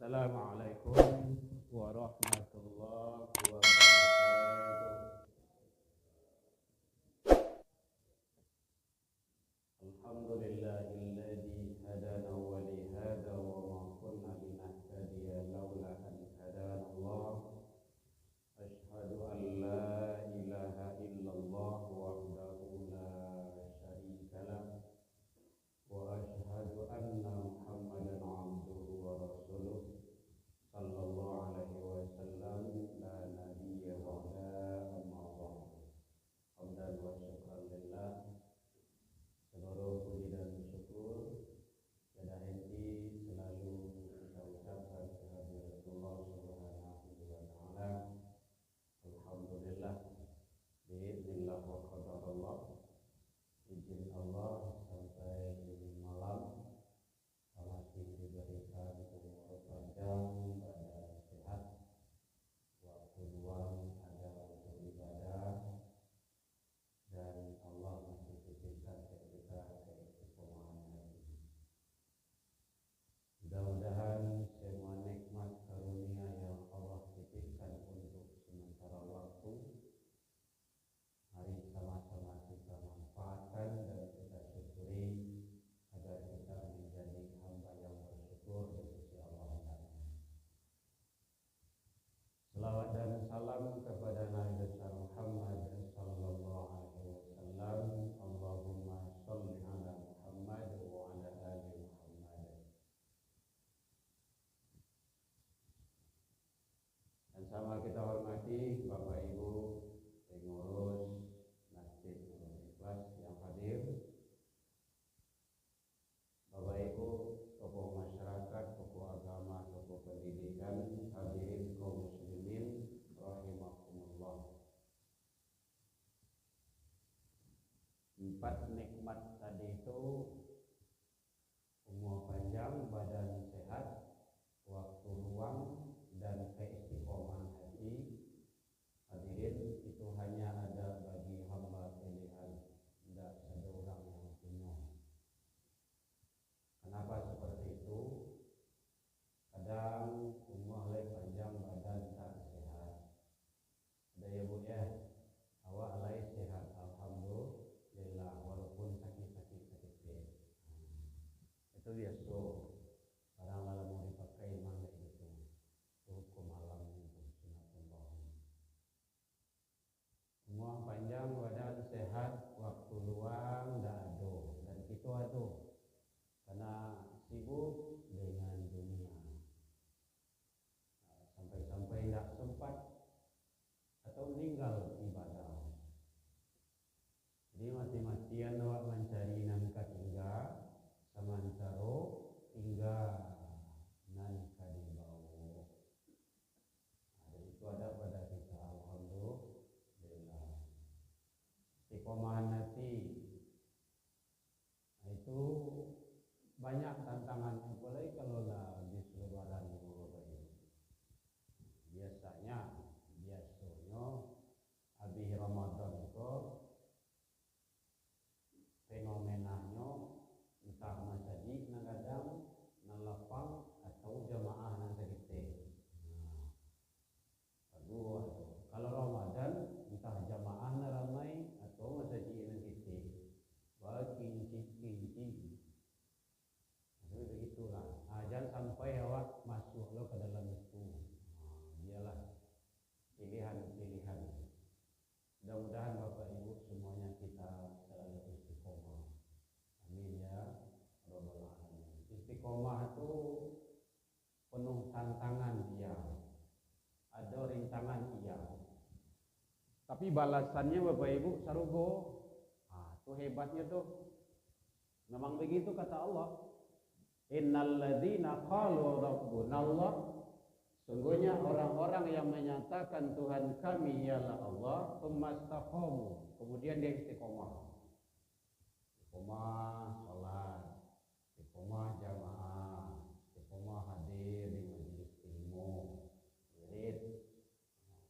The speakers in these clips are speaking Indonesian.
Assalamualaikum warahmatullahi wabarakatuh. Alhamdulillahilladzi hadana wa li hadza wa ma kunna linahtadiya laula an hadana Allah. Asyhadu an la ilaha illallah wahdahu la syarika lah wa asyhadu anna Muhammadan abduhu wa rasuluh sallallahu alaihi wasallam la nabiyya ba'da amma ba'd. Hamdan wa syukran lillah. Seluruh puji dan syukur kepada henti selalu kita ucapkan kehadirat Allah Subhanahu wa taala. Alhamdulillah biiznillah wa qadarullah. Izin Allah sampai malam masih diberikan umur panjang, badan sehat, waktu luang ada untuk ibadah, dan Allah masih titipkan kita keistiqomahan hati. Mudah-mudahan semua nikmat karunia yang Allah titipkan untuk sementara waktu, mari sama-sama kita manfaatkan dan kita syukuri agar kita menjadi hamba yang bersyukur di sisi Allah Taala. Salawat dan salam kepada Nabi besar Muhammad sallallahu alaihi wasallam. Allahumma shalli ala Muhammad wa ala ali Muhammad. Dan sama kita hormati Bapak Ibu pengurus Masjid Nurul Ikhlas yang hadir, Bapak Ibu tokoh masyarakat, tokoh agama, tokoh pendidikan, hadirin kaum muslimin rahimakumullah. 4 nikmat tadi itu umur panjang, badan sehat, waktu luang, dan keistiqomahan hati. Hadirin, itu hanya ada bagi hamba pilihan, tidak ada orang yang punya. Kenapa seperti itu? Kadang umur panjang, badan tak sehat. Ada ya Bu ya, awak alai sehat, alhamdulillah, walaupun sakit-sakit. istiqomah itu penuh tantangan, iya. Ada rintangan, iya. Tapi balasannya Bapak Ibu sarugo. Itu hebatnya tuh. Memang begitu kata Allah. Innal ladzina qalu rabbunallah, sungguhnya orang-orang yang menyatakan Tuhan kami ialah Allah, tsumastaqamu, kemudian dia istiqomah. Istiqomah salat, istiqomah jamaah, istiqomah hadir di majelis ilmu, wirid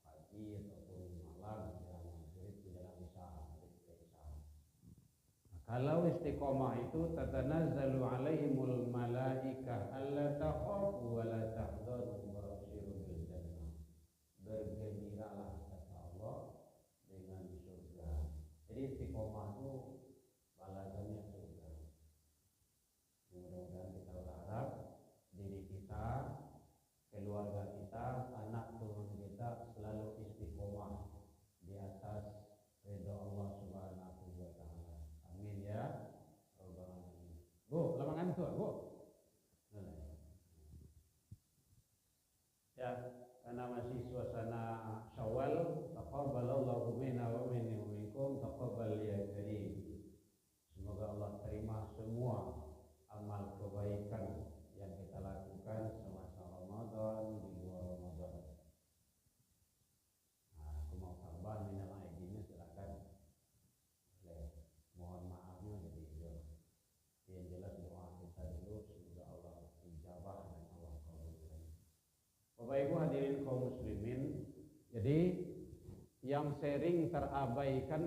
pagi ataupun malam menjelang maghrib menjelang isya, maghrib ke isya. Kalau istiqomah itu tatanazzalu alaihimul malaika alla takhafu wa la tahzanu wa abshiru bil jannah. Bergembiralah kata Allah dengan surga. Jadi istiqomah itu balasannya surga. Mudah-mudahan kita berharap diri kita, keluarga kita, anak turun kita selalu istiqomah di atas ridha Allah Subhanahu wa taala. Amin ya rabbal alamin. Bu, lamangan tuh, Bu. Ya, karena masih suasana Syawal, taqabbalallahu minna wa minkum, taqabbal ya karim. Semoga Allah terima semua amal kebaikan yang kita lakukan semasa Ramadan, di luar Ramadan. Aku mau tambah minal aidin, silakan. Mohon maafnya jadi yang jelas doa kita dulu semoga Allah ijabah dan Allah kabulkan. Bapak Ibu hadirin kaum muslimin, jadi yang sering terabaikan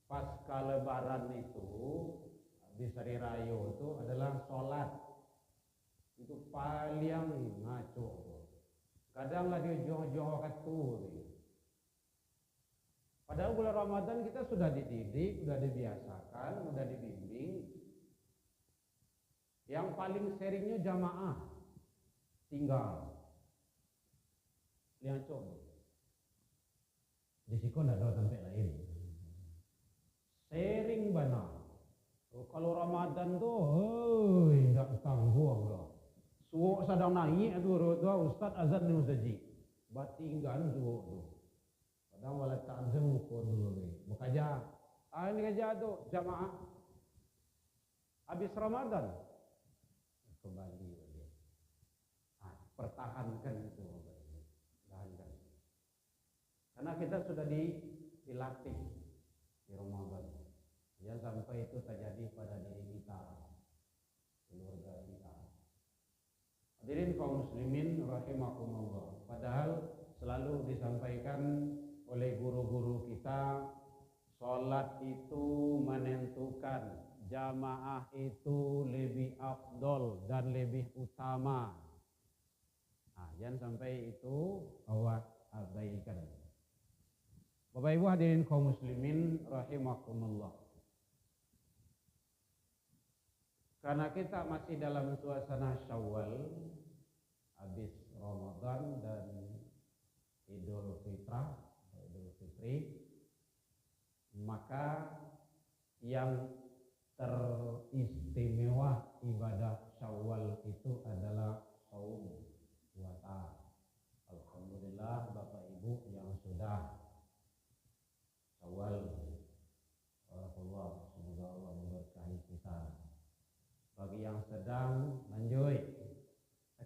pasca lebaran itu habis hari raya itu adalah sholat. Itu paling ngaco. Kadang lah dia joh-joh katu. Padahal bulan Ramadan kita sudah dididik, sudah dibiasakan, sudah dibimbing. Yang paling seringnya jamaah tinggal. Lihat coba. Di situ tidak ada tempat lain. Sering benar. Kalau Ramadan tuh, tidak tanggung loh. Suuk sedang naik itu, Ustaz azan ni Ustaz. Batinggan suuk tu. Kadang wala ta'zim mukun dulu ni. Mukaja. Ini kerja tu jamaah. Habis Ramadan kembali lagi. Pertahankan itu. Pertahankan. Karena kita sudah dilatih di Ramadan. Jangan sampai itu terjadi pada diri kita, keluarga kita. Hadirin kaum muslimin rahimakumullah. Padahal selalu disampaikan oleh guru-guru kita, sholat itu menentukan, jamaah itu lebih afdol dan lebih utama. Jangan sampai itu awak abaikan. Bapak Ibu hadirin kaum muslimin rahimakumullah. Karena kita masih dalam suasana Syawal, habis Ramadan dan Idul Fitri, maka yang teristimewa ibadah Syawal itu adalah saum puasa. Alhamdulillah Bapak Ibu yang sudah Syawal, semoga Allah memberkahi kita. Bagi yang sedang lanjut,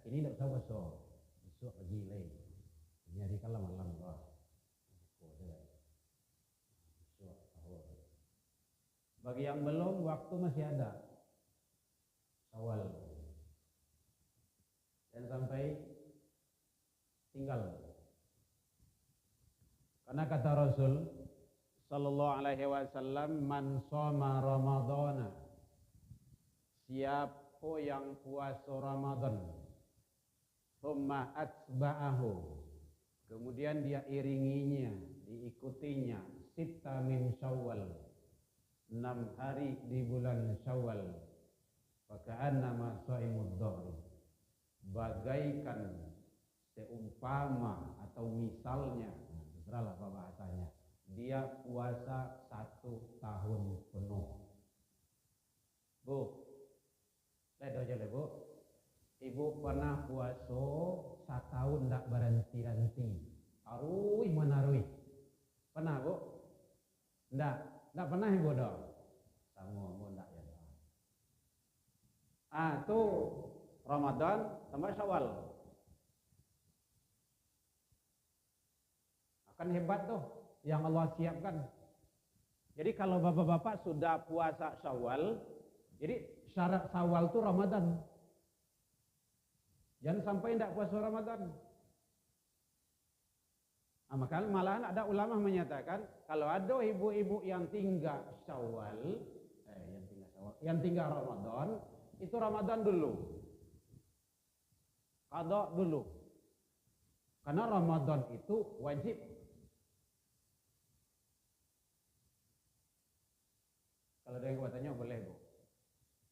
ini tidak usah besok, besok lagi lain. Ini hari kala malam lah. Bagi yang belum, waktu masih ada. Syawal. Dan sampai tinggal. Karena kata Rasul sallallahu alaihi wasallam, man shoma Ramadhana, siapa yang puasa Ramadan, thumma atba'ahu, kemudian dia iringinya, diikutinya, sitta min Syawal, 6 hari di bulan Syawal, faka'annama shaimud dhahr, bagaikan seumpama atau misalnya, terserahlah apa bahasanya, dia puasa 1 tahun penuh. Bu, Ledo aja Bu. Ibu pernah puasa setahun ndak berhenti-henti. Arui menarui. Pernah Bu? Ndak pernah Ibu dong. Sama mau ndak ya. Itu Ramadan tambah Syawal. Akan hebat tuh yang Allah siapkan. Jadi kalau bapak-bapak sudah puasa Syawal, jadi syarat Syawal itu Ramadan. Jangan sampai tidak puasa Ramadan. Maka malahan ada ulama menyatakan kalau ada ibu-ibu yang tinggal Syawal, yang tinggal Ramadan, itu Ramadan dulu. Qada dulu. Karena Ramadan itu wajib. Kalau ada yang katanya boleh Bu.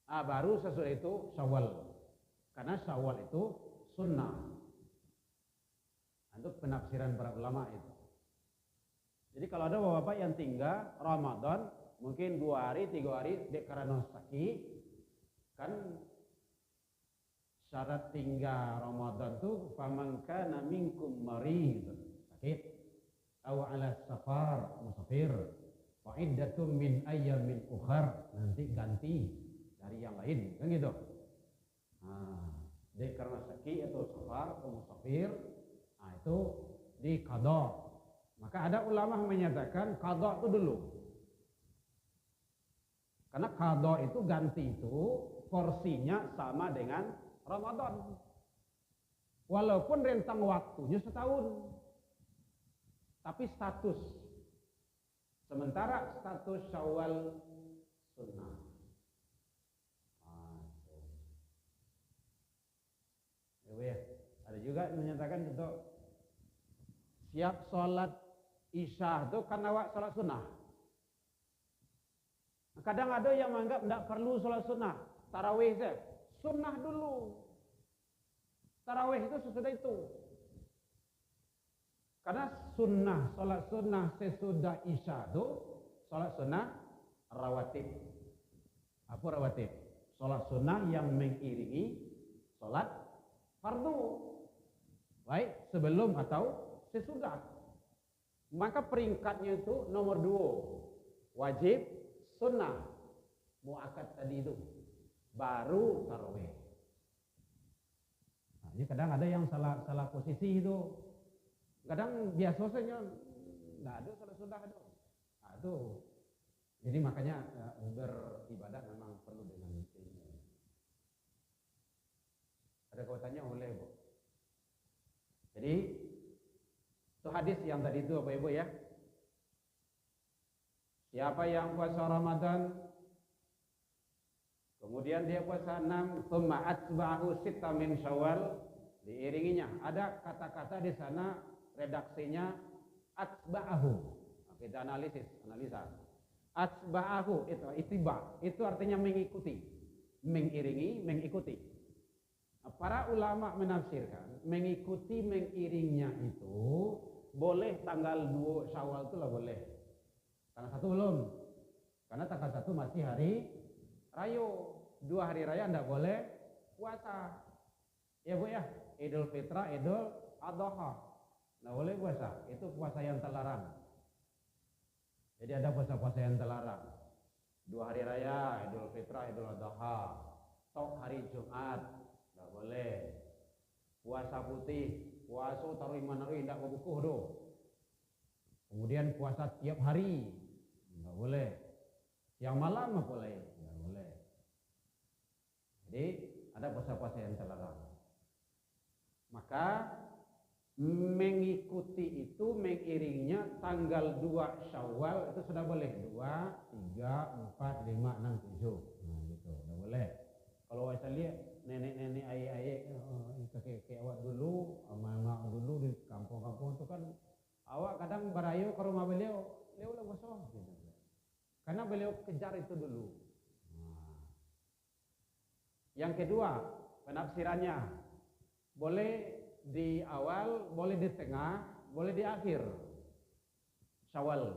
Baru sesudah itu Syawal. Karena Syawal itu sunnah. Itu penafsiran para ulama itu. Jadi kalau ada bapak-bapak yang tinggal Ramadan, mungkin 2 hari, 3 hari, karena sakit, kan syarat tinggal Ramadan itu faman kana minkum marid, sakit, aw ala safar, musafir, fa iddatum min ayyamin ukhar, nanti ganti dari yang lain, kan gitu. Jadi karena sakit atau safar atau musafir, itu di qada. Maka ada ulama menyatakan qada itu dulu. Karena qada itu ganti itu porsinya sama dengan Ramadan. Walaupun rentang waktunya setahun. Tapi status. Sementara status Syawal sunnah. Ya, ada juga yang menyatakan itu siap sholat Isya itu karena sholat sunnah. Kadang ada yang menganggap tidak perlu sholat sunnah, tarawih saja. Sunnah dulu. Tarawih itu sesudah itu. Karena sunnah, sholat sunnah sesudah Isya itu sholat sunnah rawatib. Apa rawatib? Sholat sunnah yang mengiringi sholat fardu. Baik sebelum atau sesudah. Maka peringkatnya itu nomor 2. Wajib, sunnah, muakkad tadi itu. Baru tarawih. Ini kadang ada yang salah posisi itu. Kadang biasanya tidak ada salah sunnah itu. Itu. Jadi makanya beribadah memang perlu dengan ilmu. Ada kaitannya boleh Bu. Jadi itu hadis yang tadi itu Bapak Ibu ya. Siapa yang puasa Ramadan kemudian dia puasa 6 thumma atba'ahu sitta min Syawal, diiringinya. Ada kata-kata di sana redaksinya atba'ahu. Kita analisa. Atba'ahu itu ittiba, itu artinya mengikuti, mengiringi, mengikuti. Para ulama menafsirkan mengikuti mengiringnya itu boleh tanggal 2 Syawal itu lah boleh. Tanggal 1 belum. Karena tanggal 1 masih hari raya. 2 hari raya enggak boleh puasa. Ya Bu ya, Idul Fitra, Idul Adha. Enggak boleh puasa. Itu puasa yang terlarang. Jadi ada puasa-puasa yang terlarang. 2 hari raya, Idul Fitra, Idul Adha. Tok hari Jumat enggak boleh. Puasa putih, puasa taruh mana tidak berbukuh do. Kemudian puasa tiap hari enggak boleh. Yang malam apa lain enggak boleh. Jadi ada puasa-puasa yang terlarang. Maka mengikuti itu mengiringnya tanggal 2 Syawal itu sudah boleh. 2, 3, 4, 5, 6, 7. Nah gitu, sudah boleh. Kalau saya lihat nenek-nenek ayah-ayah kakek-kakek awak dulu, mama dulu di kampung-kampung itu kan awak kadang berayu ke rumah beliau lah bosong gitu. Karena beliau kejar itu dulu. Nah. Yang kedua, penafsirannya boleh di awal, boleh di tengah, boleh di akhir Syawal.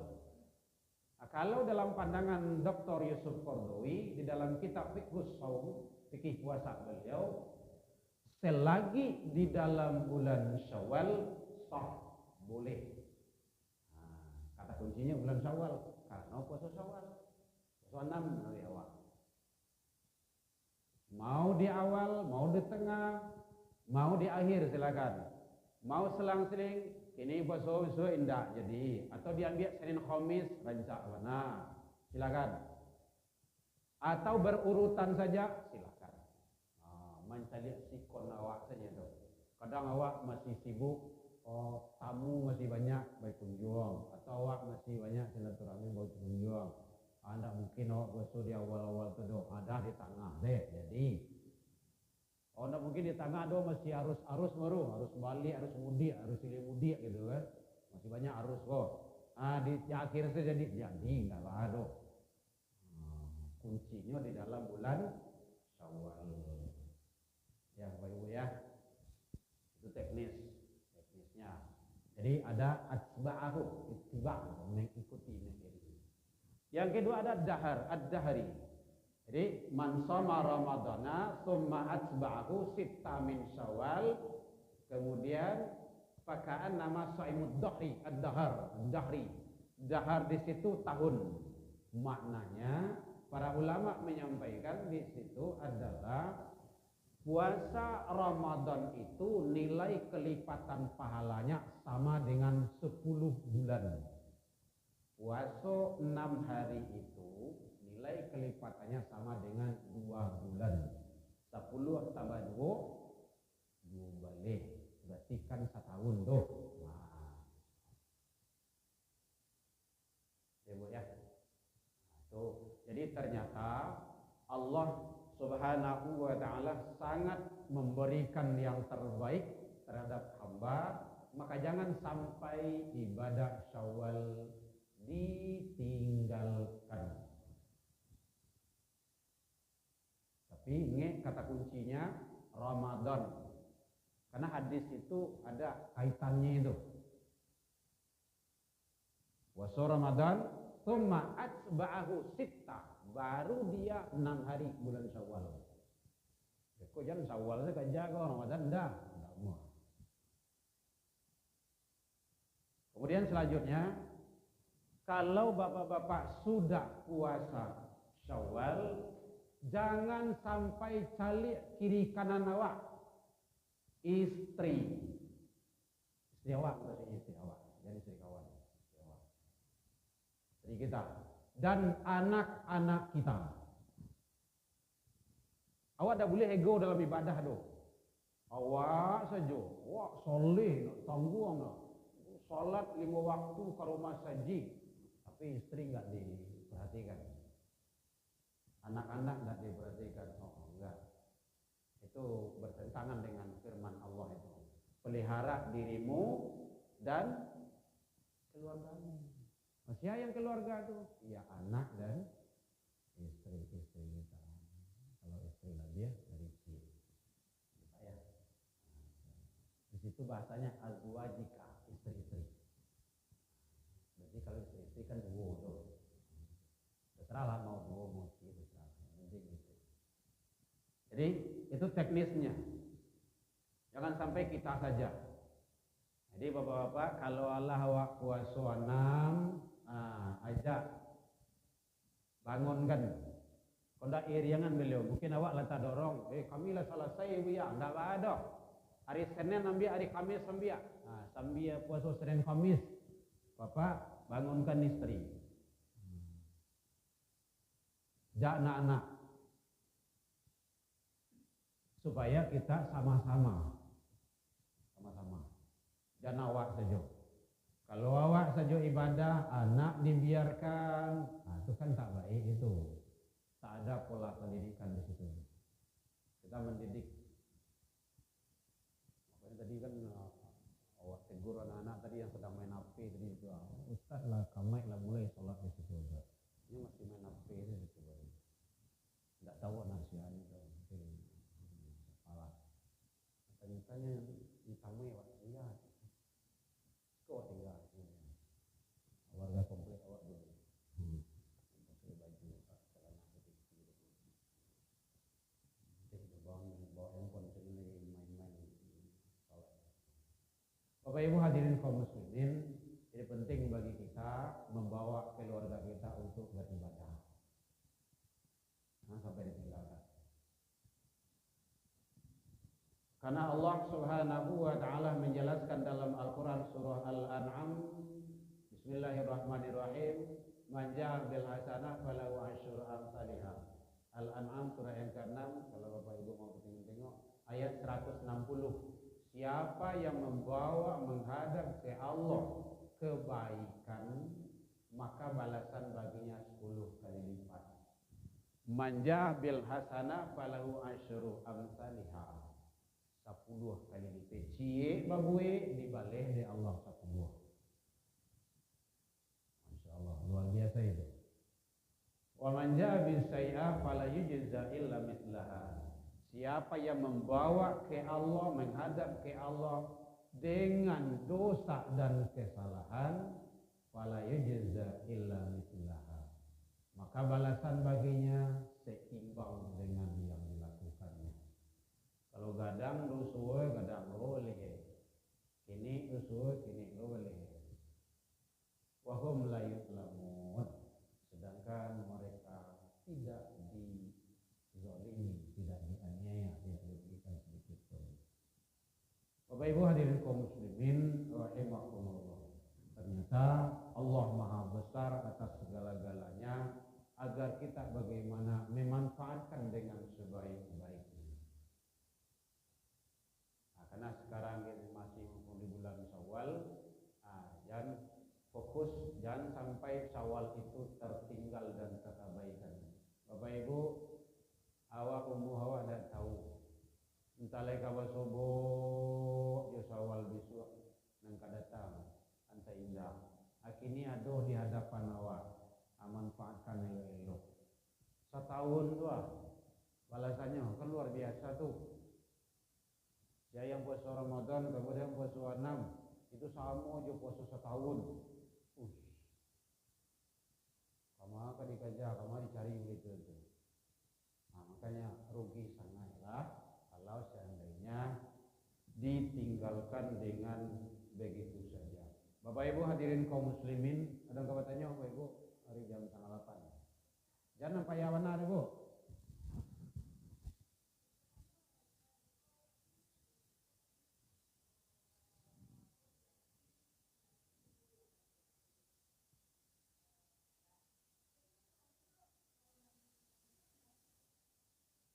Nah, kalau dalam pandangan Dr. Yusuf Qardawi di dalam kitab Fiqhus Shaum, fikih puasa beliau, selagi di dalam bulan Syawal sah, boleh. Nah, kata kuncinya bulan Syawal, karena puasa Syawal, puasa 6 dari awal. Mau di awal, mau di tengah, mau di akhir silakan. Mau selang-seling, ini puasa indah jadi, atau diambil Senin Khamis rancak mana, silakan. Atau berurutan saja, silakan. Mencari sikon awak saja tuh. Kadang awak masih sibuk, tamu masih banyak berkunjung, atau awak masih banyak silaturahmi berkunjung. Anda mungkin awak besok di awal-awal tu doh, ada di tengah deh. Jadi, anda mungkin di tengah doh masih arus baru, harus balik, harus mudik, harus silih mudik gitu kan. Masih banyak arus kok. Di akhir itu jadi enggak lah doh. Kuncinya di dalam bulan Syawal. Ya, Bapak Ibu ya. Itu teknisnya. Jadi ada atba'ahu, ittiba', mengikuti negeri. Yang kedua ada ad-dahari. Jadi man shoma ramadhana tsumma atba'ahu sitta min Syawal, kemudian pakaan nama shaimud dahri, ad-dahri. Dahar di situ tahun. Maknanya para ulama menyampaikan di situ adalah puasa Ramadan itu nilai kelipatan pahalanya sama dengan 10 bulan. Puasa 6 hari itu nilai kelipatannya sama dengan 2 bulan. 10 tambah 2 balik. Berarti kan setahun tuh. Nah. Ya. Tuh. Jadi ternyata Allah Subhanahu wa ta'ala sangat memberikan yang terbaik terhadap hamba, maka jangan sampai ibadah Syawal ditinggalkan. Tapi ingat kata kuncinya Ramadan, karena hadis itu ada kaitannya itu. Puasa Ramadan, tsumma atba'ahu sitta, baru dia 6 hari bulan Syawal. Kok jangan Syawal saja jaga Ramadan enggak mau. Kemudian selanjutnya, kalau bapak-bapak sudah puasa Syawal, jangan sampai calik kiri kanan awak. Istri awak, jadi istri kawan. Istri kita dan anak-anak kita. Awak tak boleh ego dalam ibadah tu. Awak saja, awak soleh, tangguh enggak. Salat 5 waktu ke rumah saji, tapi istri enggak diperhatikan. Anak-anak enggak diperhatikan. Enggak. Itu bertentangan dengan firman Allah itu. Pelihara dirimu dan keluargamu. Siapa yang keluarga itu? Ya anak dan istri kita. Kalau istri lah dia dari istri. Ya. Di situ bahasanya azwajika, istri-istri. Berarti kalau istri-istri kan dua tuh. Terserahlah mau dua mau istri terserah. Penting gitu. Jadi itu teknisnya. Jangan sampai kita saja. Jadi bapak-bapak, kalau Allah awak puasa 6, ajak bangunkan. Kondak iriangan beliau, mungkin awak lah tak dorong. Kami lah selesai ya, enggak ada. Hari Senin ambil, hari Kamis ambil. Sambil puasa Senin Kamis, bapak bangunkan istri. Jak anak-anak. Supaya kita sama-sama. Dan awak saja. Kalau awak saja ibadah, anak dibiarkan, itu kan tak baik itu. Tak ada pola pendidikan di situ. Kita mendidik. Makanya tadi kan awak tegur anak-anak tadi yang sedang main HP tadi itu. Ustaz lah, kamai lah mulai sholat di situ. Ini masih main HP di situ. Tidak tahu nasihatnya itu. Salah. Tanya-tanya di kamai awak lihat. Kau tinggal warga komplek awak dulu. Pakai baju celana putih. Bapak Ibu hadirin kaum muslimin, ini penting bagi kita membawa keluarga kita untuk beribadah. Nah, sampai ditinggalkan. Karena Allah Subhanahu wa taala menjelaskan dalam Al-Qur'an surah Al-An'am, Bismillahirrahmanirrahim, man ja'a bil hasanah falahu asyru amsalihha. Al-An'am surah yang ke-6, kalau Bapak Ibu mau tengok ayat 160. Siapa yang membawa menghadap ke Allah kebaikan, maka balasan baginya 10 kali lipat. Man ja'a bil hasanah falahu asyru amsalihha. 10 kali lipat. Cie babue dibaleh di Allah 10. Masya Allah, luar biasa itu. Wa man ja'a bis sayyi'ah fala yujza illa mithlaha. Siapa yang membawa ke Allah, menghadap ke Allah dengan dosa dan kesalahan, fala yujza illa mithlaha. Maka balasan baginya seimbang dengan yang dilakukannya. Kalau gadang dosa, gadang boleh. Kini dosa, kini boleh. Wa hum la yuzlamun. Sedangkan mereka tidak dizalimi, tidak dianiaya, tidak diberikan sedikit pun. Bapak Ibu hadirin kaum muslimin rahimakumullah. Ternyata Allah Maha Besar atas segala-galanya, agar kita bagaimana memanfaatkan dengan sebaik-baiknya. Nah, karena sekarang ini masih di bulan Syawal, jangan fokus, jangan sampai Syawal itu tertinggal dan terabaikan. Bapak Ibu, awak hawa dan tahu. Entalai kabar subuh, ya Syawal besok nang datang, anta indah. Akini aduh di hadapan awak, manfaatkan elok-elok. Setahun tuh, balasannya kan luar biasa tuh. Ya yang puasa Ramadan, kemudian puasa 6, itu sama aja puasa setahun. Kamu akan dikejar, kamu dicari gitu. Nah, makanya rugi sangatlah kalau seandainya ditinggalkan dengan begitu saja. Bapak Ibu hadirin kaum muslimin, ada kabarnya Bapak Ibu hari jam 8. Jangan sampai ya benar Ibu.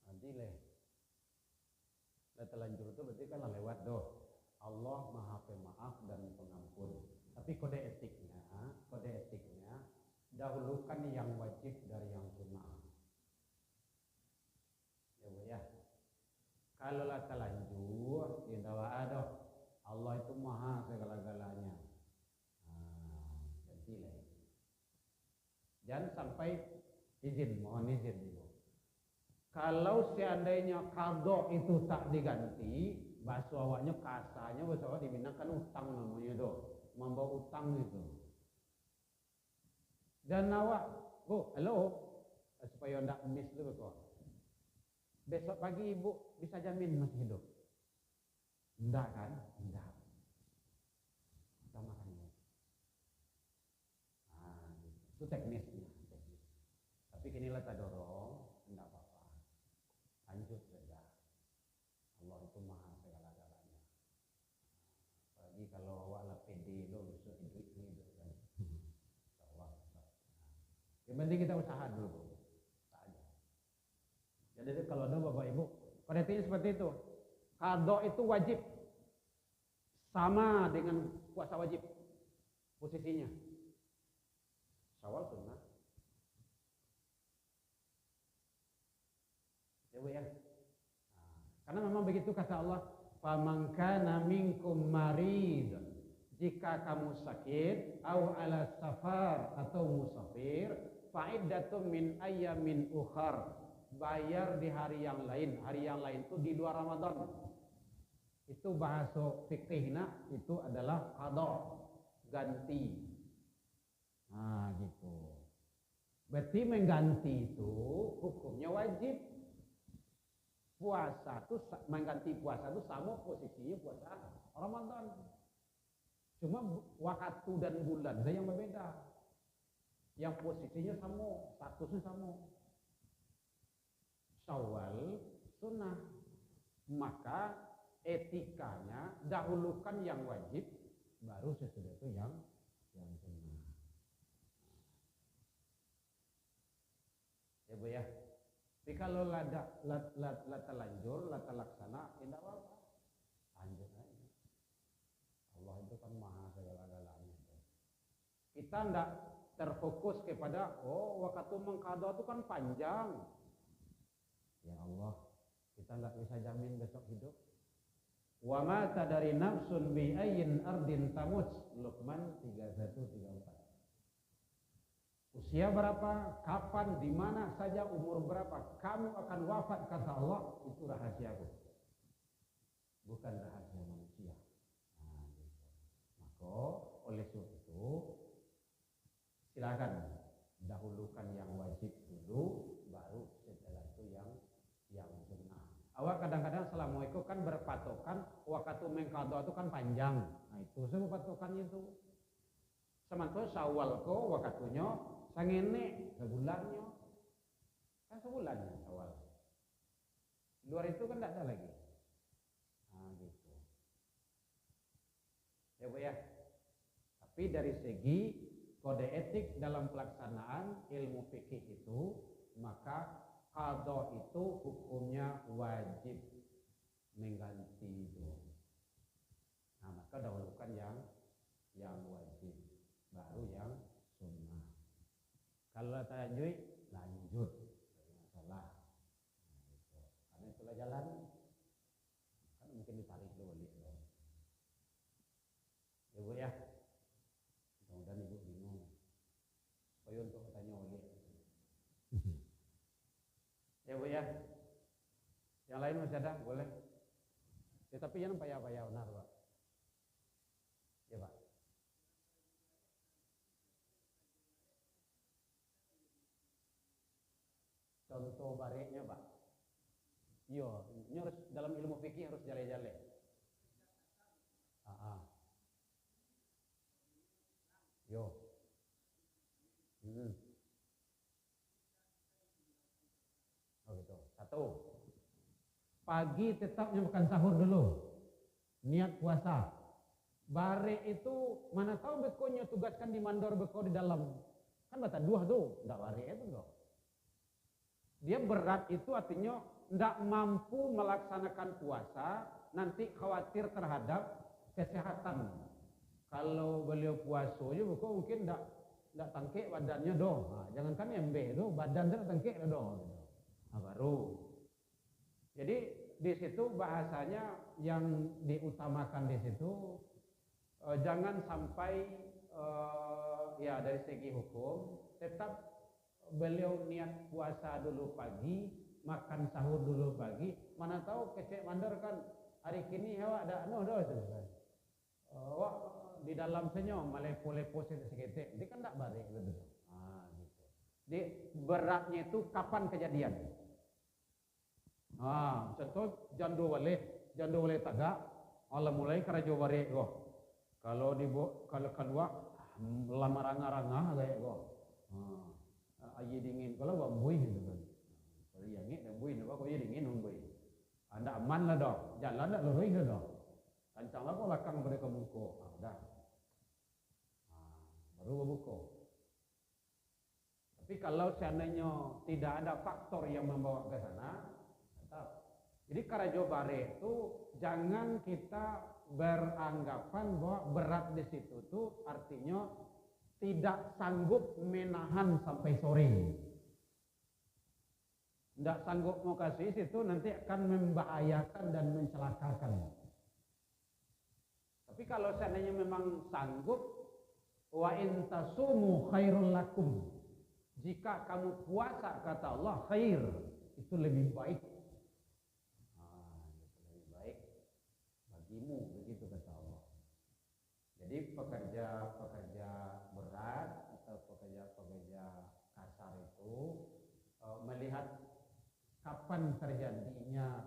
Nanti terlanjur itu berarti kan lewat doh. Allah Maha Pemaaf dan Pengampun. Tapi kode etiknya dahulukan yang wajib dari yang sunnah. Ya Bu ya. Kalau lah terlanjur, tidak ada. Allah itu Maha segala-galanya. Jadi jangan sampai mohon izin dulu. Kalau seandainya qadha itu tak diganti, bahasa awaknya kasarnya bahasa awak diminangkan utang namanya itu, membawa utang itu. Dan awak, halo, supaya ndak miss dulu kok. Besok pagi ibu bisa jamin masih hidup? Enggak kan? Enggak. Sama kan ibu. Itu teknisnya. Tapi kinilah tak dorong, enggak apa-apa. Lanjut saja. Allah itu Maha segala-galanya. Apalagi kalau awak lah pede lo besok hidup ini kan. Allah. Yang penting kita usaha dulu. Saja. Jadi kalau ada Bapak Ibu, kodenya seperti itu. Qadha itu wajib. Sama dengan puasa wajib. Posisinya. Syawal sunnah. Ya. Karena memang begitu kata Allah, faman kana minkum marid, jika kamu sakit, au ala safar atau musafir, fa'iddatun min ayyamin ukhar, bayar di hari yang lain. Hari yang lain itu di luar Ramadan. Itu bahasa fikihnya itu adalah qadha, ganti. Nah, gitu. Berarti mengganti itu hukumnya wajib. Puasa itu mengganti puasa itu sama posisinya puasa Ramadan. Cuma waktu dan bulan saja yang berbeda. Yang posisinya sama, statusnya sama. Syawal sunnah, maka etikanya dahulukan yang wajib, baru sesudah itu yang sunnah. Ya Bu ya. Tapi kalau lata lanjur, lata laksana, tidak apa-apa. Lanjut aja. Allah itu kan maha segala-galanya. Kita tidak terfokus kepada, waktu mengqadha itu kan panjang. Ya Allah, kita tidak bisa jamin besok hidup. Wa ma tadari nafsun bi ayyin ardin tamut. Luqman 31-34. Usia berapa, kapan, di mana saja, umur berapa kamu akan wafat, kata Allah, itu rahasiaku, bukan rahasia manusia. Nah, gitu. Maka oleh sebab itu silakan dahulukan yang wajib dulu, baru setelah itu yang sunnah. Awak kadang-kadang assalamualaikum kan berpatokan waktu mengqadha itu kan panjang. Nah itu saya patokannya itu. Sementara Syawal ko waktunya sangene sebulannya. Kan sebulannya Syawal. Luar itu kan tidak ada lagi. Nah gitu. Ya Bu ya. Tapi dari segi kode etik dalam pelaksanaan ilmu fikih itu, maka qadha itu hukumnya wajib mengganti itu. Nah maka dahulukan yang wajib, baru yang sunnah. Kalau tahajud lanjut, masalah. Nah, gitu. Karena itulah jalan. Kan mungkin ditarik dulu lihat. Ya Bu ya. Mudah-mudahan Ibu bingung. Supaya untuk bertanya oleh. Ya Bu ya. Yang lain masih ada, boleh. Ya, tapi jangan payah-payah benar Pak. Ya Pak. Contoh bareknya Pak. Iya, ini harus dalam ilmu fikih harus jale-jale. Yo. Oh gitu. Satu. Pagi tetapnya makan sahur dulu. Niat puasa. Bare itu mana tahu bekonya tugaskan di mandor beko di dalam. Kan bata dua tuh, enggak bare itu dong. Dia berat itu artinya enggak mampu melaksanakan puasa, nanti khawatir terhadap kesehatan. Kalau beliau puasa aja beko mungkin enggak tangkek badannya dong. Nah, jangankan embe itu badan dia tangkek dong. Nah, baru. Jadi di situ bahasanya yang diutamakan di situ jangan sampai ya dari segi hukum tetap beliau niat puasa dulu pagi, makan sahur dulu pagi. Mana tahu kecek mandor kan hari kini awak ada itu kan. Awak di dalam senyum malepo-lepo seketik, dia kan tak balik gitu. Ah gitu. Di beratnya itu kapan kejadian? Contoh jandu wale tagak, Allah mulai kerajo bare go. Kalau kedua lama ranga-ranga kayak go. Ayi dingin kalau bambui gitu kan. Kalau yang ini bambui apa kok dingin bambui. Anda aman lah dong, jalan dah lurus lah dong. Kencang lah kok belakang pada kemuko. Udah. Baru berbuka. Tapi kalau seandainya tidak ada faktor yang membawa ke sana, tetap. Jadi karajo bare itu jangan kita beranggapan bahwa berat di situ tuh artinya tidak sanggup menahan sampai sore. Tidak sanggup mau kasih situ nanti akan membahayakan dan mencelakakan. Tapi kalau seandainya memang sanggup, wa in tasumu khairul lakum. Jika kamu puasa kata Allah khair, itu lebih baik. Lebih baik bagimu, begitu kata Allah. Jadi pekerja berat atau pekerja kasar itu melihat kapan terjadinya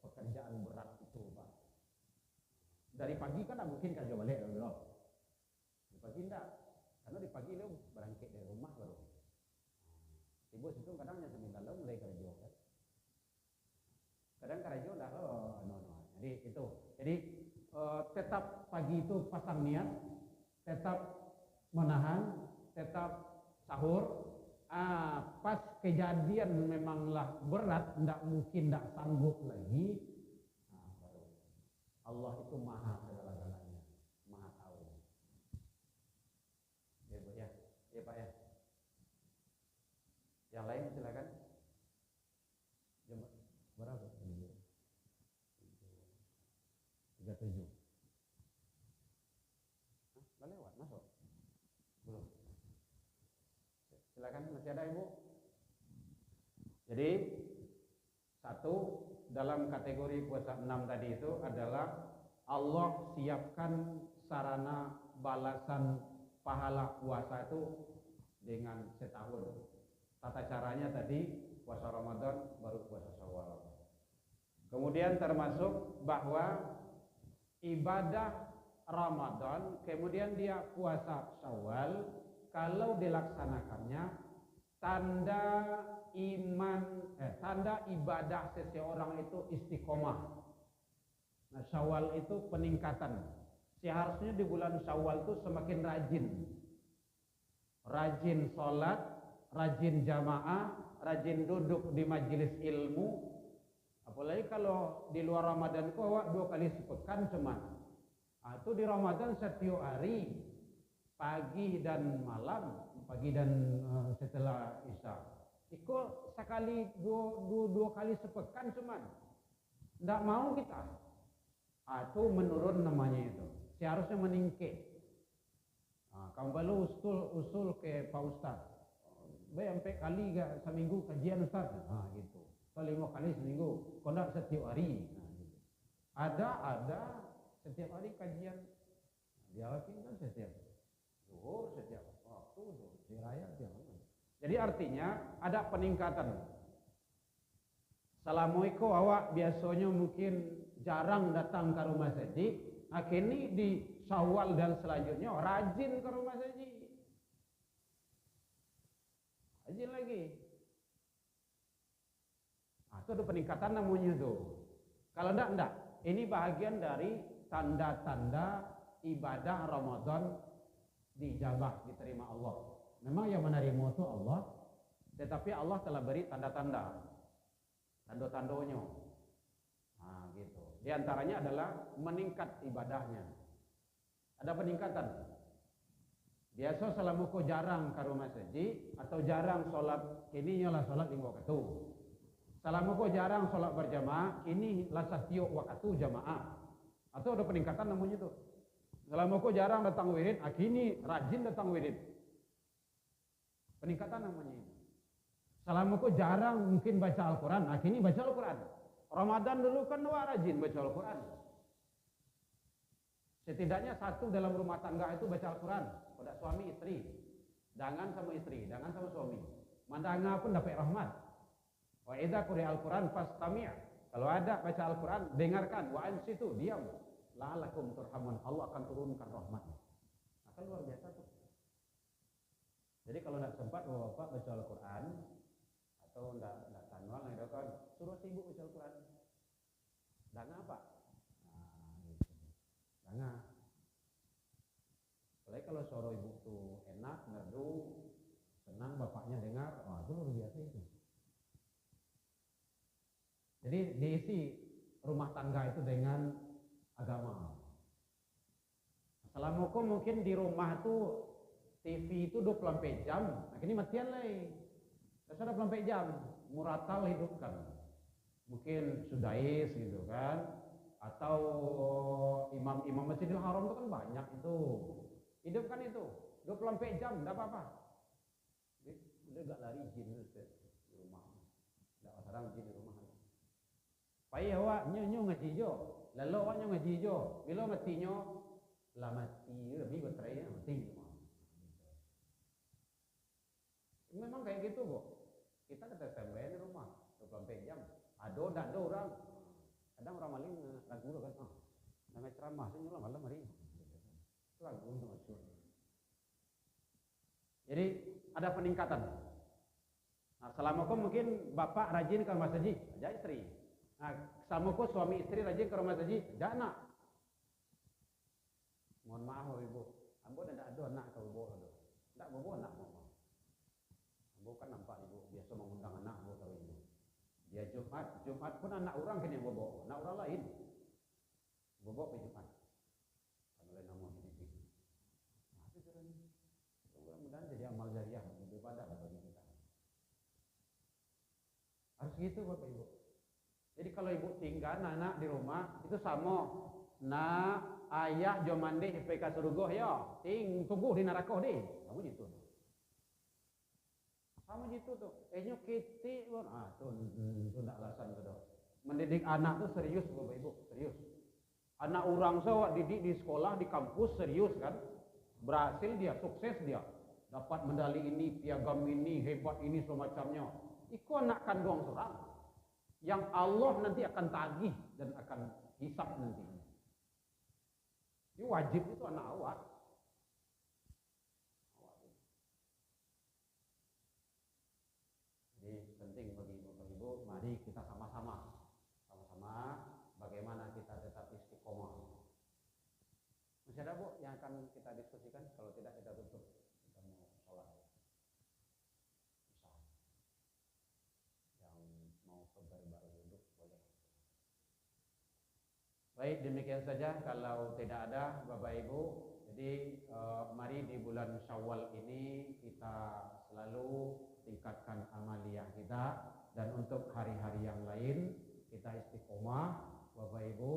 pekerjaan berat itu Pak. dari pagi kan tak mungkin kerja balik loh. Di pagi enggak, karena di pagi lo berangkat dari rumah baru. Ibu situ kadang jam 9 lo mulai kerja kan. Kadang kerja enggak no. Jadi itu. Jadi tetap pagi itu pasang niat, tetap menahan, tetap sahur. Pas kejadian memanglah berat, enggak mungkin, enggak sanggup lagi. Baru Allah itu maha segala-galanya, maha tahu. Ya Bu ya, ya Pak ya. Yang lain silakan. Jam berapa? 37. Udah lewat, masuk? Belum. Silakan, masih ada Ibu? Jadi satu dalam kategori puasa 6 tadi itu adalah Allah siapkan sarana balasan pahala puasa itu dengan setahun. Tata caranya tadi puasa Ramadan baru puasa Syawal. Kemudian termasuk bahwa ibadah Ramadan kemudian dia puasa Syawal, kalau dilaksanakannya tanda ibadah seseorang itu istiqomah. Nah, Syawal itu peningkatan. Seharusnya di bulan Syawal itu semakin rajin sholat, rajin jamaah, rajin duduk di majelis ilmu. Apalagi kalau di luar Ramadan kok awak 2 kali sepekan cuman. Itu di Ramadan setiap hari, pagi dan malam, pagi dan setelah Isya. Itu sekali dua kali sepekan cuman. Nggak mau kita. Itu menurun namanya itu. Seharusnya meningkat. Kamu usul ke Pak Ustaz. Sampai kali gak seminggu kajian Ustaz. Gitu. Atau 5 kali seminggu. Kau nggak setiap hari. Gitu. Ada setiap hari kajian. Dia kan setiap zuhur, setiap waktu, di raya, jadi artinya ada peningkatan. Assalamualaikum, awak biasanya mungkin jarang datang ke rumah saji. Kini di Syawal dan selanjutnya rajin ke rumah saji. Rajin lagi. Itu ada peningkatan namanya tuh. Kalau enggak. Ini bahagian dari tanda-tanda ibadah Ramadan dijabah, diterima Allah. Memang yang menerima itu Allah, tetapi Allah telah beri tanda-tanda, tanda-tandanya. Gitu. Di antaranya adalah meningkat ibadahnya. Ada peningkatan. Biasa selama kau jarang ke rumah saji atau jarang sholat, ini nyolah sholat 5 waktu. Selama kau jarang sholat berjamaah, ini lah setiap waktu jamaah. Atau ada peningkatan namanya itu. Selama kau jarang datang wirid, kini rajin datang wirid. Peningkatan namanya itu. Selama kau jarang mungkin baca Al-Quran, kini baca Al-Quran. Ramadan dulu kan rajin baca Al-Quran. Setidaknya satu dalam rumah tangga itu baca Al-Quran. Pada suami istri. Jangan sama istri, jangan sama suami. Mandanga pun dapat rahmat. Wa idza quri'a Al-Quran fastami'. Kalau ada baca Al-Quran, dengarkan. Wa ansitu, diam. La'alakum turhamun, Allah akan turunkan rahmatnya. Akan luar biasa tuh. Jadi kalau tidak sempat bapak baca Al-Quran atau tidak kanwal, kan suruh sibuk baca Al-Quran. Jangan apa? Gitu. Jangan. Apalagi kalau suara ibu tuh enak, merdu, senang bapaknya dengar, itu luar biasa itu. Jadi diisi rumah tangga itu dengan agama. Assalamualaikum, mungkin di rumah tuh TV itu 24 jam. Ini matian lagi. Sudah 24 jam. Muratal hidupkan. Mungkin sudais gitu kan. Atau imam-imam Masjidil Haram itu kan banyak itu. Hidupkan itu. 24 jam, tidak apa-apa. Udah gak lari jin di rumah. Tidak sarang jin di rumah. Payah awak nyo ngaji jo. Lalu awaknya ngaji jo. Bila matinya lah mati, lebih bercerai mati. Memang kayak gitu, Bu. Kita standby di rumah 24 jam. Ada orang. Kadang orang maling ragu kan. Namanya ceramah, saya nyulam malam hari. Lagu untuk masyhur. Jadi ada peningkatan. Nah, Assalamualaikum mungkin bapak rajin ke rumah saji, aja istri. Nah, Assalamualaikum suami istri rajin ke rumah saji, aja anak. Mohon maaf ibu, ambo tidak ada anak ke ibu ada. Tidak bawa anak mama. Ambo kan nampak ibu biasa mengundang anak ibu tahu ibu. Dia Jumat pun anak orang kini bawa, anak orang lain. Bawa ke Jumat. Kalau nama hidup. Nah, itu caranya. Mudah-mudahan jadi amal jariah, ibadah bagi kita. Harus gitu Bapak Ibu. Jadi kalau ibu tinggal anak di rumah itu sama. Nah, ayah jo mandi IPK surugoh ya, tunggu di neraka deh. Kamu gitu. Kamu gitu tuh. Nyo kiti pun tuh enggak alasan tuh. Mendidik anak tuh serius Bapak Ibu, serius. Anak orang saya didik di sekolah, di kampus serius kan. Berhasil dia, sukses dia. Dapat medali ini, piagam ini, hebat ini semacamnya. Iku anak kandung seorang yang Allah nanti akan tagih dan akan hisap nanti. Ini wajib itu anak awak. Jadi penting bagi Bapak Ibu, mari kita sama-sama bagaimana kita tetap istiqomah. Masih ada Bu yang akan kita diskusikan? Kalau tidak kita tutup. Kita mau sholat. Mau baru duduk boleh. Baik, demikian saja kalau tidak ada Bapak Ibu. Jadi mari di bulan Syawal ini kita selalu tingkatkan amaliyah kita, dan untuk hari-hari yang lain kita istiqomah Bapak Ibu,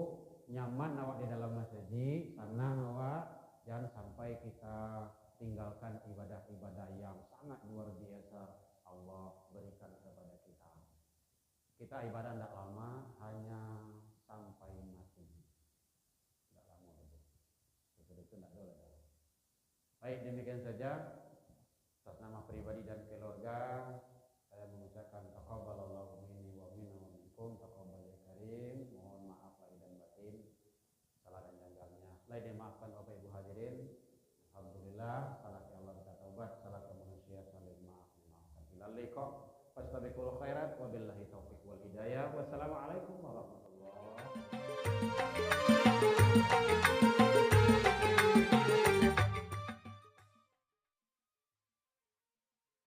nyaman awak di dalam masjid, senang awak, jangan sampai kita tinggalkan ibadah-ibadah yang sangat luar biasa Allah berikan kepada kita. Kita ibadah tidak lama, hanya sampai mati. Tidak lama itu. Itu tidak boleh. Baik, demikian saja. Atas nama pribadi dan keluarga, saya mengucapkan taqabbalallahu minni wa minkum, taqabbal ya karim. Mohon maaf lahir dan batin, salah dan janggalnya. Lahir dimaafkan Bapak Ibu hadirin. Alhamdulillah, salat ya Allah kita taubat, salat ke manusia saling maafkan. Ilal liqa. Fastabiqul khairat, wabillahi taufiq wal hidayah. Wassalamualaikum warahmatullahi wabarakatuh.